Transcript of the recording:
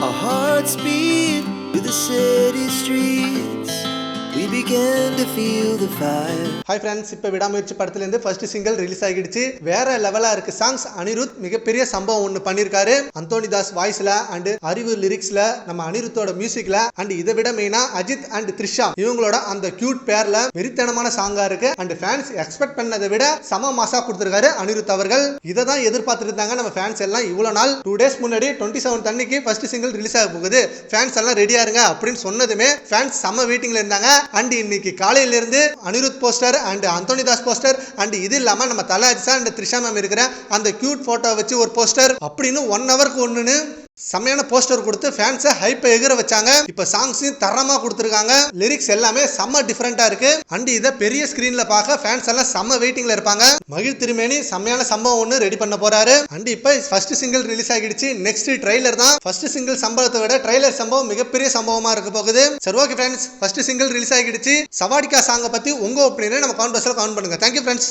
Our hearts beat to the city streets. We began to feel the fire. Hi friends, இப்போ விடாமுயற்சி படத்துல இருந்து first single release ஆகிடுச்சு. வேற லெவலா இருக்கு சாங்ஸ். அனிருத் மிகப்பெரிய சம்பவம் ஒன்னு பண்ணிருக்காரு. அந்தோனி தாஸ் வாய்ஸ்ல அண்ட் அறிவு லிரிக்ஸ்ல நம்ம அனிருத்தோட மியூசிக்ல அண்ட் இதை விட மெயினா அஜித் அண்ட் த்ரிஷா இவங்களோட அந்த கியூட் பேர்ல வெறித்தனமான சாங்கா இருக்கு. அண்ட் ஃபேன்ஸ் எக்ஸ்பெக்ட் பண்ணதை விட சம மாசா கொடுத்திருக்காரு அனிருத் அவர்கள். இதை தான் எதிர்பார்த்துட்டு இருந்தாங்க நம்ம ஃபேன்ஸ் எல்லாம். இவ்வளவு நாள் 2 days முன்னாடி 27 அன்னைக்கு ஃபர்ஸ்ட் சிங்கிள் ரிலீஸ் ஆக போகுது, ஃபேன்ஸ் எல்லாம் ரெடியா இருங்க அப்படின்னு சொன்னதுமே ஃபேன்ஸ் செம வெயிட்டிங்ல இருந்தாங்க. அண்ட் இன்னைக்கு காலையில இருந்து Anirudh poster and Anthony Das poster and இது இல்லாம நம்ம தல அஜித் அண்ட் த்ரிஷா மேம் இருக்கிற அந்த கியூட் போட்டோ வச்சு ஒரு போஸ்டர் அப்படின்னு 1 ஹவருக்கு ஒண்ணுன்னு செம்மையான போஸ்டர் கொடுத்து ஃபேன்ஸை ஹைப்பை எகிர வச்சாங்க. இப்ப சாங்ஸையும் தரமா கொடுத்துருக்காங்க. லிரிக்ஸ் எல்லாமே செம்ம டிஃபரெண்டா இருக்கு. அண்ட் இதை பெரிய ஸ்கிரீன்ல பார்க்க ஃபேன்ஸ் எல்லாம் செம்ம வெயிட்டிங்ல இருப்பாங்க. மகிழ் திருமேனி செம்மையான சம்பவம் ஒன்று ரெடி பண்ண போறாரு. அண்ட் இப்ப ஃபர்ஸ்ட் சிங்கிள் ரிலீஸ் ஆகிடுச்சு. நெக்ஸ்ட் ட்ரைலர் தான். ஃபர்ஸ்ட் சிங்கிள் சம்பவத்தை விட ட்ரைலர் சம்பவம் மிகப்பெரிய சம்பவமா இருக்க போகுது. சரி okay friends, first single release ஆகிடுச்சு. சவாடிக்கா சாங்கை பத்தி உங்க ஒப்பீனியனை நம்ம கான்வர்சேஷன்ல கமெண்ட் பண்ணுங்க. Thank you friends.